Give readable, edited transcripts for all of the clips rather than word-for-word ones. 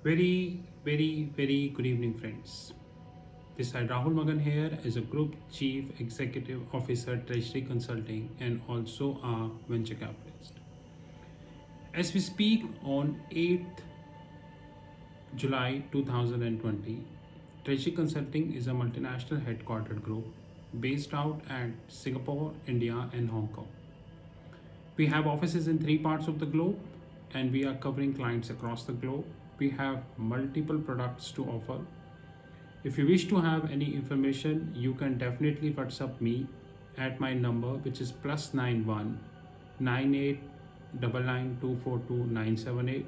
Very good evening, friends. This is Rahul Magan here as a Group Chief Executive Officer, Treasury Consulting, and also a venture capitalist. As we speak on 8th July 2020, Treasury Consulting is a multinational headquartered group based out at Singapore, India, and Hong Kong. We have offices in three parts of the globe and we are covering clients across the globe. We have multiple products to offer. If you wish to have any information, you can definitely WhatsApp me at my number, which is +91 9899242978,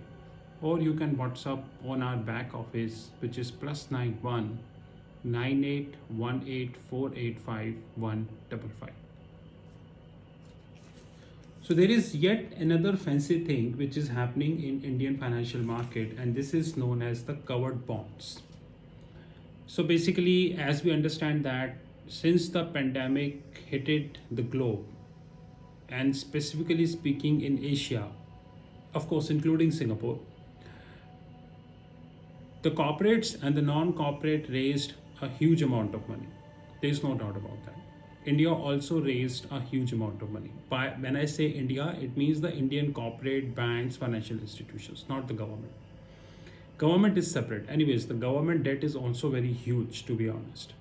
or you can WhatsApp on our back office, which is +91 9818485155. So there is yet another fancy thing which is happening in Indian financial market, and this is known as the covered bonds. So basically, as we understand that since the pandemic hit the globe, and specifically speaking in Asia, of course including Singapore, the corporates and the non-corporate raised a huge amount of money. There is no doubt about that. India also raised a huge amount of money. When I say India, it means the Indian corporate banks, financial institutions, not the government. Government is separate. Anyways, the government debt is also very huge, to be honest.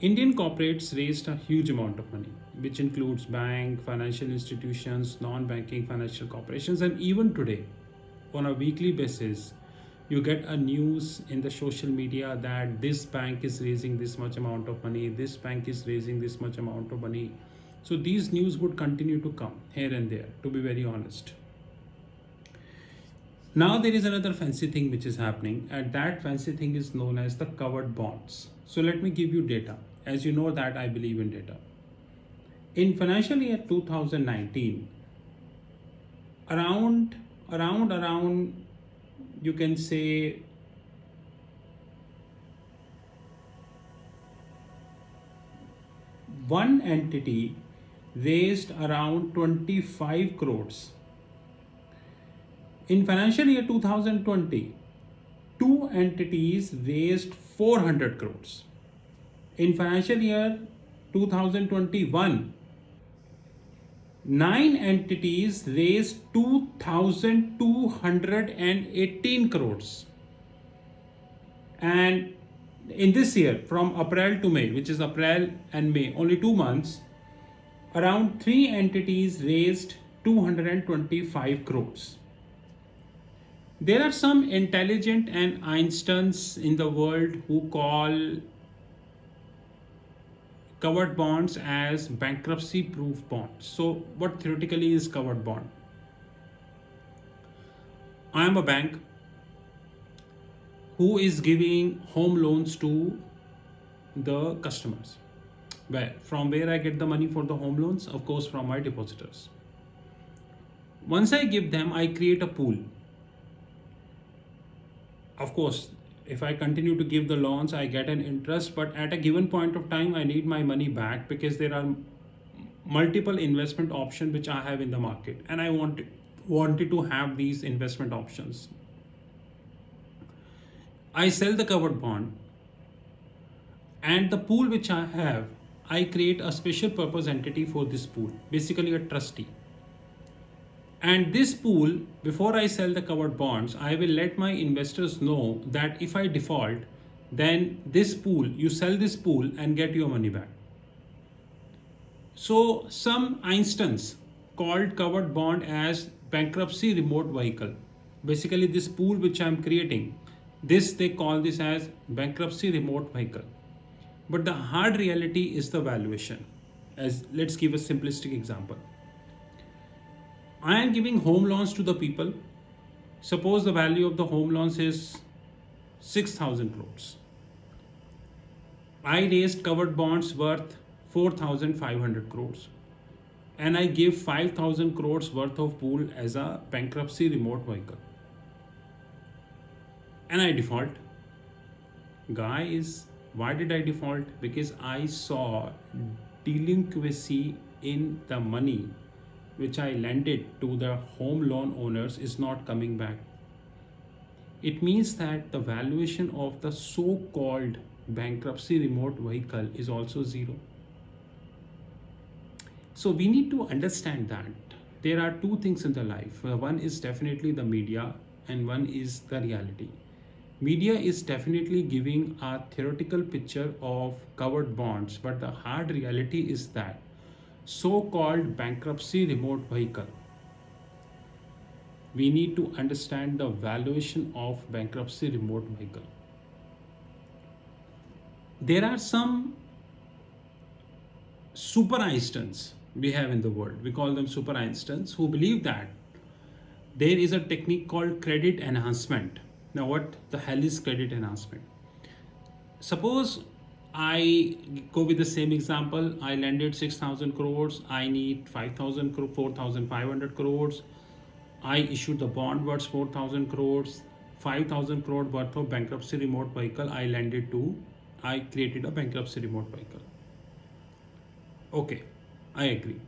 Indian corporates raised a huge amount of money, which includes bank, financial institutions, non-banking financial corporations, and even today, on a weekly basis, you get a news in the social media that this bank is raising this much amount of money, this bank is raising this much amount of money. So these news would continue to come here and there, to be very honest. Now there is another fancy thing which is happening, and that fancy thing is known as the covered bonds. So let me give you data. As you know that I believe in data. In financial year 2019, around you can say one entity raised around 25 crores. In financial year 2020, two entities raised 400 crores. In financial year 2021, 9 entities raised 2,218 crores. And in this year, from April to May, which is April and May, only 2 months, around 3 entities raised 225 crores. There are some intelligent and Einsteins in the world who call covered bonds as bankruptcy proof bonds. So what theoretically is covered bond? I am a bank who is giving home loans to the customers. From where I get the money for the home loans? Of course, from my depositors. Once I give them, I create a pool. Of course, if I continue to give the loans, I get an interest, but at a given point of time, I need my money back because there are multiple investment options which I have in the market, and I wanted to have these investment options. I sell the covered bond, and the pool which I have, I create a special purpose entity for this pool, basically a trustee. And this pool, before I sell the covered bonds, I will let my investors know that if I default, then this pool, you sell this pool and get your money back. So some Einsteins called covered bond as bankruptcy remote vehicle. Basically this pool which I'm creating, they call this as bankruptcy remote vehicle. But the hard reality is the valuation. Let's give a simplistic example. I am giving home loans to the people. Suppose the value of the home loans is 6,000 crores. I raised covered bonds worth 4,500 crores. And I give 5,000 crores worth of pool as a bankruptcy remote vehicle. And I default. Guys, why did I default? Because I saw delinquency in the money which I lended to the home loan owners is not coming back. It means that the valuation of the so-called bankruptcy remote vehicle is also zero. So we need to understand that there are two things in the life. One is definitely the media, and one is the reality. Media is definitely giving a theoretical picture of covered bonds, but the hard reality is that so-called bankruptcy remote vehicle. We need to understand the valuation of bankruptcy remote vehicle. There are some super Einsteins we have in the world. We call them super Einsteins who believe that there is a technique called credit enhancement. Now, what the hell is credit enhancement? Suppose I go with the same example. I lended 6,000 crores. I need 5,000 crores, 4,500 crores. I issued the bond worth 4,000 crores. 5,000 crore worth of bankruptcy remote vehicle I lended to. I created a bankruptcy remote vehicle. Okay, I agree.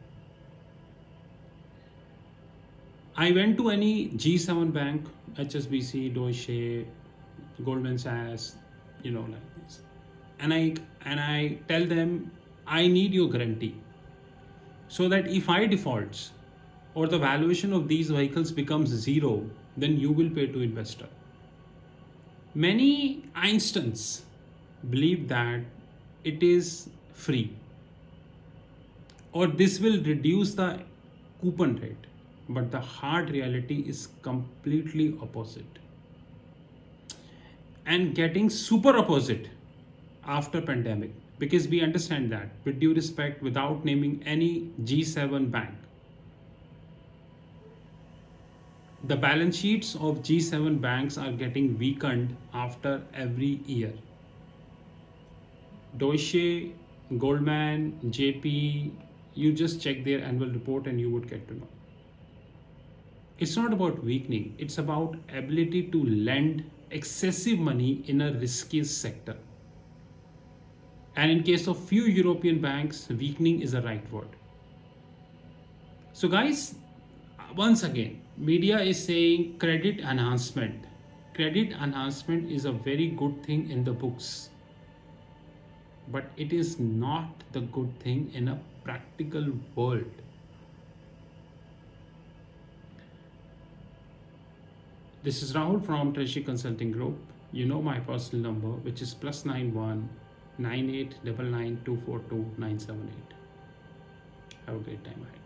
I went to any G7 bank, HSBC, Deutsche, Goldman Sachs, like this, and I tell them I need your guarantee, so that if I defaults or the valuation of these vehicles becomes zero, then you will pay to investor. Many Einsteins believe that it is free or this will reduce the coupon rate, but the hard reality is completely opposite and getting super opposite after pandemic, because we understand that, with due respect, without naming any G7 bank, the balance sheets of G7 banks are getting weakened after every year. Deutsche, Goldman, JP, you just check their annual report and you would get to know. It's not about weakening, it's about ability to lend excessive money in a risky sector. And in case of few European banks, weakening is the right word. So guys, once again, media is saying credit enhancement. Credit enhancement is a very good thing in the books, but it is not the good thing in a practical world. This is Rahul from Treasury Consulting Group. You know my personal number, which is +91 9899 242 978. Have a great time ahead.